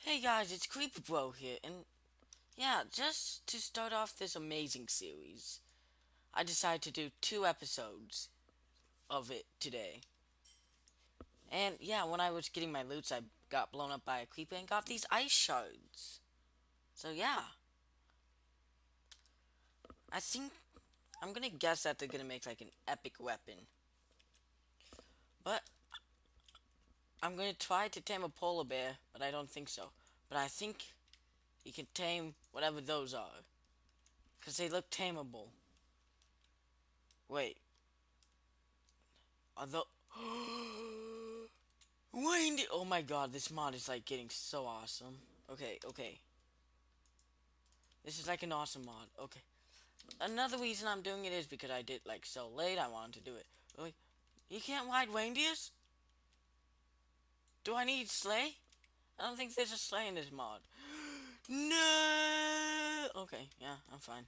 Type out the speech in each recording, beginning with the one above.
Hey guys, it's Creeperbro here, and yeah, just to start off this amazing series, I decided to do 2 episodes of it today. And yeah, when I was getting my loots, I got blown up by a creeper and got these ice shards. So yeah, I think I'm gonna guess that they're gonna make like an epic weapon. But I'm gonna try to tame a polar bear, but I don't think so. But I think you can tame whatever those are, because they look tameable. Wait, are those... Windy! Oh my god, this mod is like getting so awesome. Okay. This is like an awesome mod. Okay. Another reason I'm doing it is because I did like so late. I wanted to do it. Really? You can't ride reindeers? Do I need sleigh? I don't think there's a sleigh in this mod. No! Okay, yeah, I'm fine.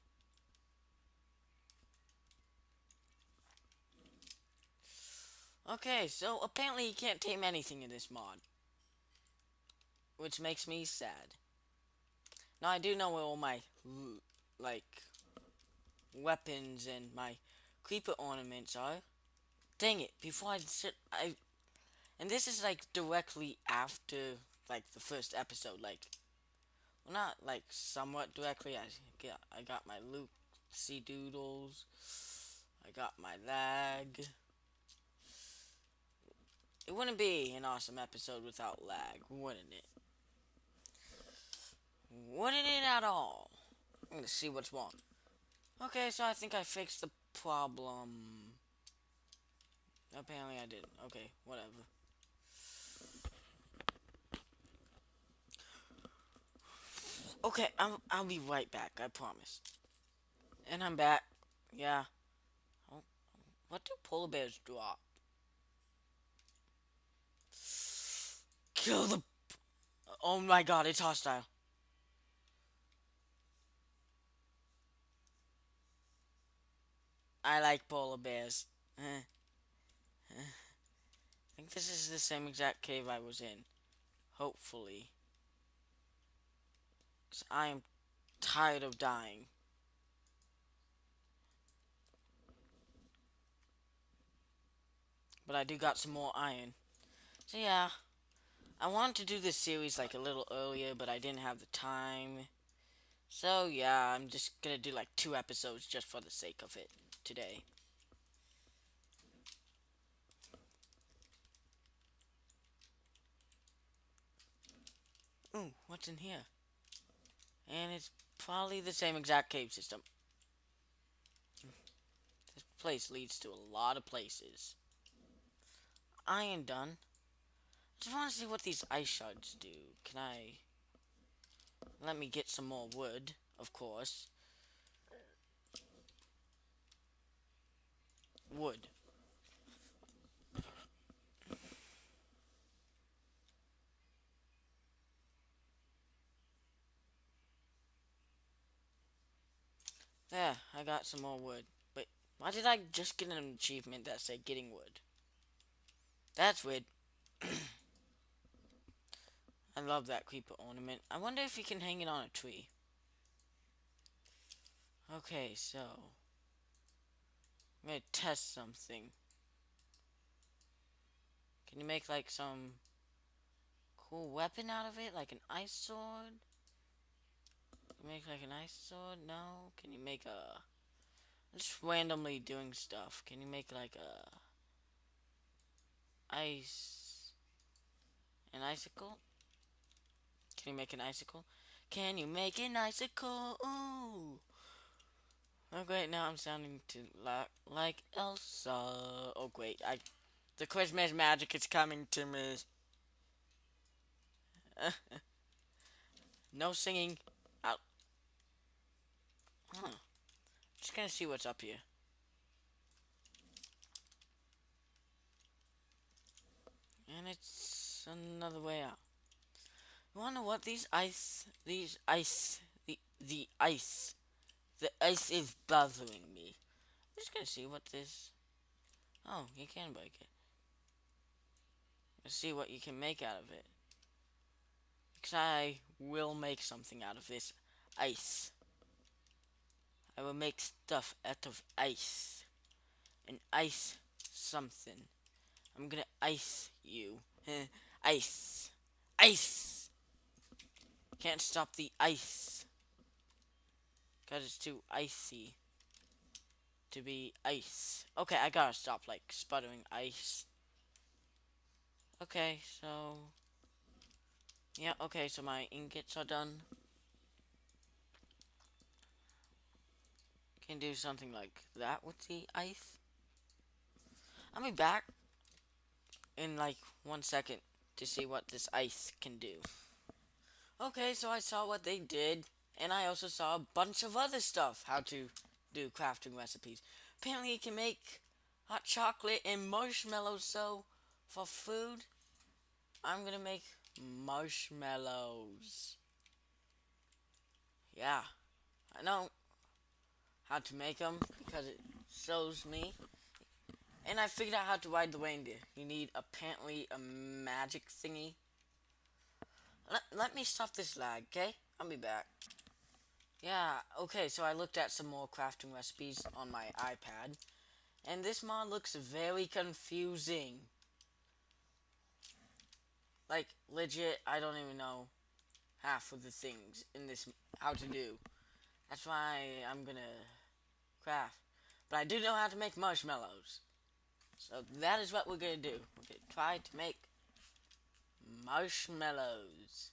Okay, so apparently you can't tame anything in this mod. Which makes me sad. Now I do know where all my, like, weapons and my creeper ornaments are. Dang it, before I sit, and this is like directly after, like, the first episode, like, well, not, like, somewhat directly, I got my Lucy Doodles, I got my lag. It wouldn't be an awesome episode without lag, wouldn't it? Wouldn't it at all? I'm gonna see what's wrong. Okay, so I think I fixed the problem. Apparently I didn't. Okay, whatever. Okay, I'll be right back, I promise. And I'm back. Yeah. Oh, what do polar bears drop? Kill the... Oh my god, it's hostile. I like polar bears. I think this is the same exact cave I was in. Hopefully. Because I am tired of dying. But I do got some more iron. So yeah. I wanted to do this series like a little earlier, but I didn't have the time. So yeah, I'm just gonna do like 2 episodes just for the sake of it today. Ooh, what's in here? And it's probably the same exact cave system. This place leads to a lot of places. I am done. I just want to see what these ice shards do. Can I... Let me get some more wood, of course. Wood. There, I got some more wood. But why did I just get an achievement that said getting wood? That's weird. I love that creeper ornament. I wonder if you can hang it on a tree. Okay, so I'm gonna test something. Can you make like some cool weapon out of it? Like an ice sword? Can you make like an ice sword? No? Can you make a... I'm just randomly doing stuff. Can you make like a... Ice... An icicle? Can you make an icicle? Can you make an icicle? Ooh. Oh great, now I'm sounding to like Elsa. Oh great, the Christmas magic is coming to me. No singing. Out. Huh. Just gonna see what's up here. And it's another way out. You wanna know what the ice is bothering me. I'm just gonna see what this, oh, you can break it. Let's see what you can make out of it. Because I will make something out of this ice. I will make stuff out of ice. And ice something. I'm gonna ice you. Ice. Ice! Can't stop the ice. Because it's too icy to be ice. Okay, I gotta stop, like, sputtering ice. Okay, so... Yeah, okay, so my ingots are done. Can do something like that with the ice. I'll be back in, like, 1 second to see what this ice can do. Okay, so I saw what they did, and I also saw a bunch of other stuff, how to do crafting recipes. Apparently you can make hot chocolate and marshmallows, so for food, I'm gonna make marshmallows. Yeah, I know how to make them because it shows me. And I figured out how to ride the reindeer. You need apparently a magic thingy. Let me stop this lag, okay? I'll be back. Yeah, okay, so I looked at some more crafting recipes on my iPad. And this mod looks very confusing. Like, legit, I don't even know half of the things in this, how to do. That's why I'm gonna craft. But I do know how to make marshmallows. So that is what we're gonna do. We're gonna try to make marshmallows.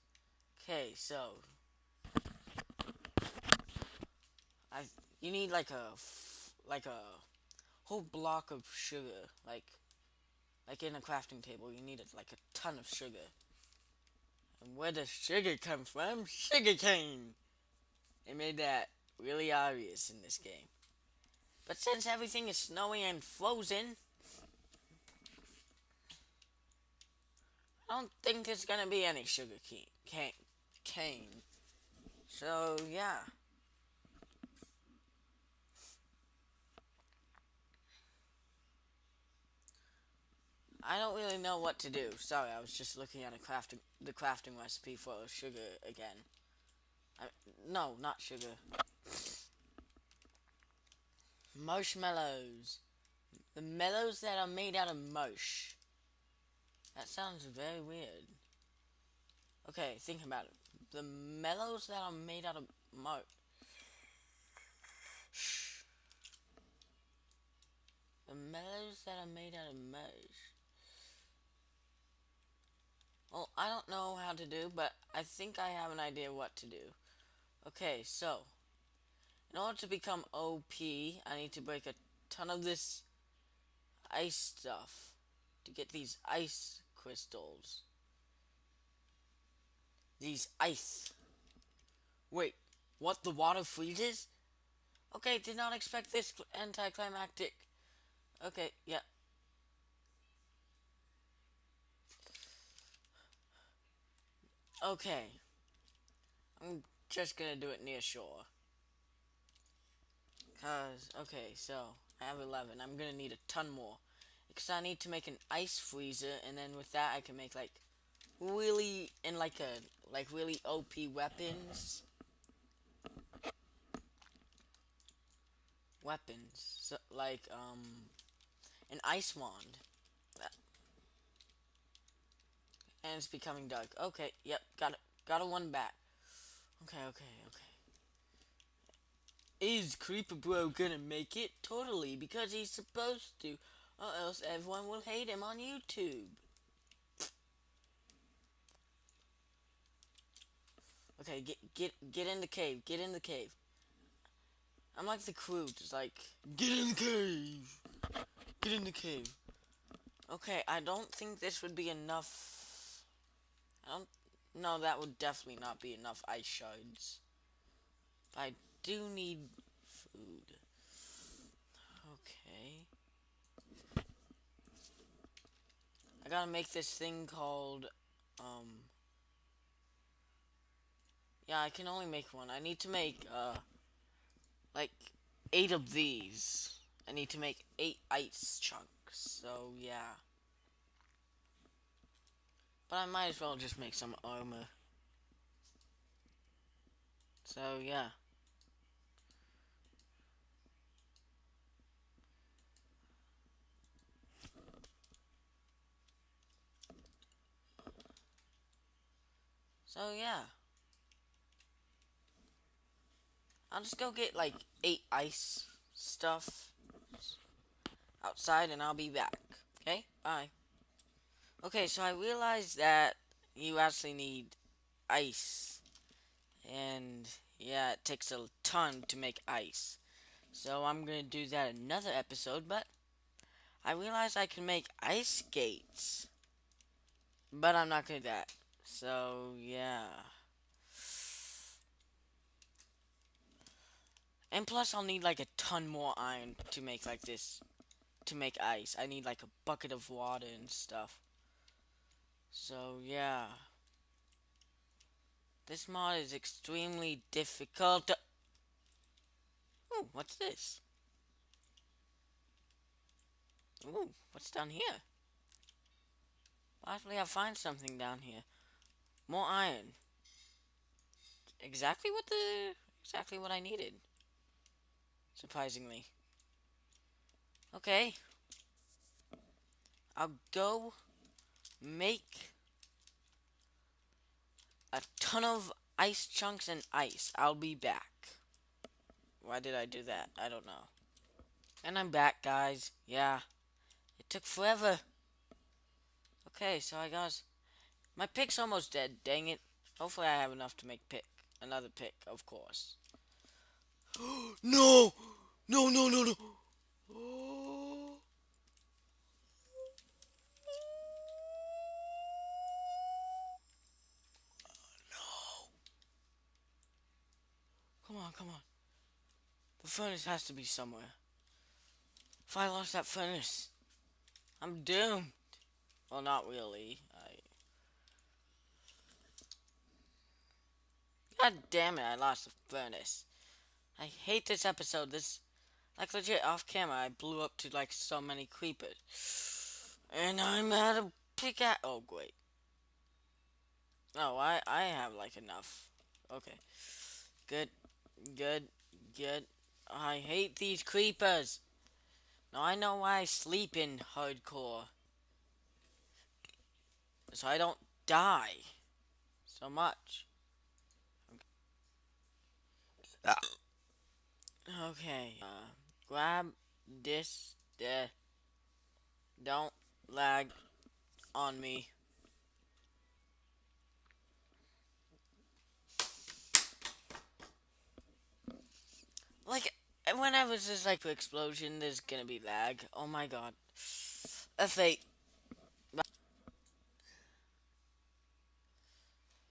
Okay, so I you need like a whole block of sugar, like in a crafting table. You need like a ton of sugar. And where does sugar come from? Sugar cane. They made that really obvious in this game. But since everything is snowy and frozen, I don't think there's gonna be any sugar cane. So yeah. I don't really know what to do. Sorry, I was just looking at the crafting recipe for sugar again. No, not sugar. Marshmallows. The mellows that are made out of mush. That sounds very weird. Okay, think about it. The mellows that are made out of mush. The mellows that are made out of mush. Well, I don't know how to do, but I think I have an idea what to do. Okay, so in order to become OP, I need to break a ton of this ice stuff to get these ice crystals. These ice. Wait, what? The water freezes? Okay, did not expect this anticlimactic. Okay, yeah. Okay. I'm just gonna do it near shore. Okay, so I have 11. I'm gonna need a ton more. Because I need to make an ice freezer, and then with that I can make like really, and like really OP weapons. So, like, an ice wand. And it's becoming dark. Okay, yep, got a one back. Okay. Is Creeperbro gonna make it? Totally, because he's supposed to, or else everyone will hate him on YouTube. Okay, get in the cave. Get in the cave. I'm like the crew, just like, get in the cave. Get in the cave. Okay, I don't think this would be enough. No, that would definitely not be enough ice shards. But I do need food. Okay. I gotta make this thing called, yeah, I can only make one. I need to make, like, 8 of these. I need to make 8 ice chunks, so yeah. But I might as well just make some armor. So yeah. So yeah. I'll just go get like 8 ice stuff outside and I'll be back. Okay? Bye. Okay, so I realized that you actually need ice. And yeah, it takes a ton to make ice. So I'm gonna do that another episode, but I realized I can make ice skates. But I'm not gonna do that. So yeah. And plus I'll need like a ton more iron to make like this to make ice. I need like a bucket of water and stuff. So yeah. This mod is extremely difficult. Ooh, what's this? Ooh, what's down here? Possibly I'll find something down here. More iron. Exactly what I needed. Surprisingly. Okay. I'll go make a ton of ice chunks and ice. I'll be back. Why did I do that? I don't know. And I'm back, guys. Yeah. It took forever. Okay, so I got my pick's almost dead. Dang it. Hopefully I have enough to make another pick, of course. No! No, no, no, no. Oh, no. Come on, come on. The furnace has to be somewhere. If I lost that furnace, I'm doomed. Well, not really. God damn it, I lost the furnace. I hate this episode. Like, legit, off camera, I blew up to, like, so many creepers. And I'm out of pickaxe. Oh, wait. Oh, I have, like, enough. Okay. Good. Good. Good. I hate these creepers. Now I know why I sleep in hardcore. So I don't die so much. Okay. Grab this. Don't lag on me. Like, whenever there's like an explosion, there's gonna be lag. Oh my god. F8.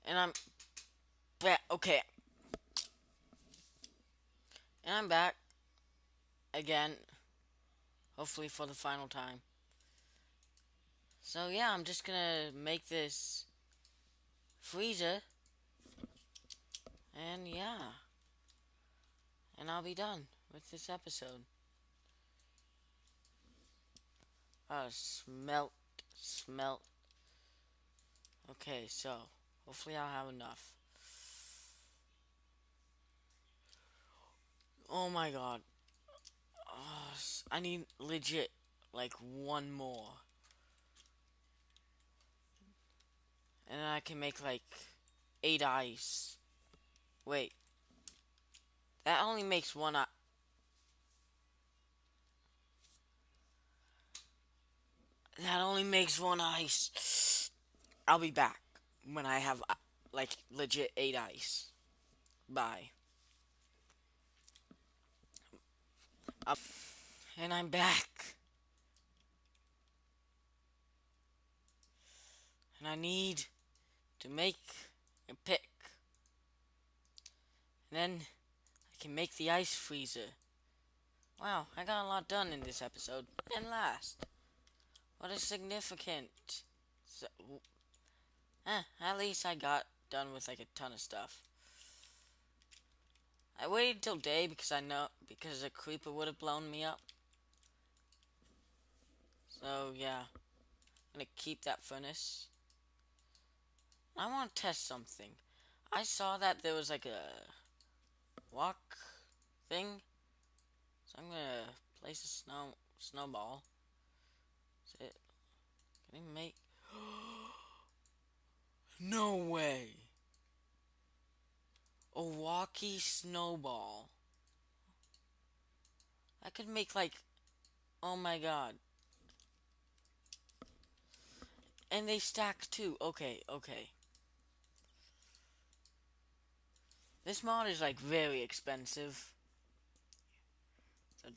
And I'm back. Okay. And I'm back again. Hopefully for the final time. So yeah, I'm just gonna make this freezer. And yeah. And I'll be done with this episode. Smelt. Smelt. Okay, so hopefully I'll have enough. Oh my god. I need legit like one more. And then I can make like 8 ice. Wait. That only makes one That only makes one ice. I'll be back when I have like legit 8 ice. Bye. Up. And I'm back. And I need to make a pick. And then I can make the ice freezer. Wow, I got a lot done in this episode. And last, what is significant? So, at least I got done with like a ton of stuff. I waited till day because a creeper would have blown me up. So yeah, I'm gonna keep that furnace. I want to test something. I saw that there was like walk thing. So I'm gonna place a snowball. Is it? Can I make? No way! A walkie snowball. I could make like, oh my god. And they stack too. Okay, okay. This mod is like very expensive. So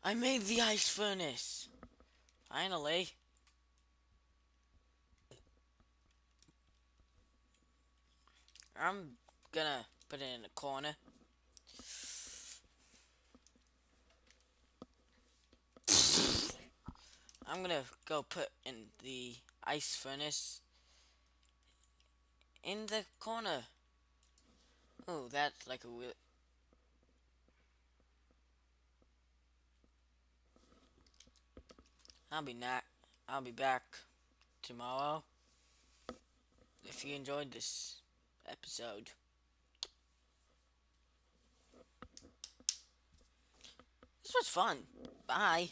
I made the ice furnace. Finally. I'm gonna put it in a corner. I'm gonna go put in the ice furnace in the corner. Oh, that's like a weird. I'll be not. I'll be back tomorrow. If you enjoyed this episode, this was fun. Bye.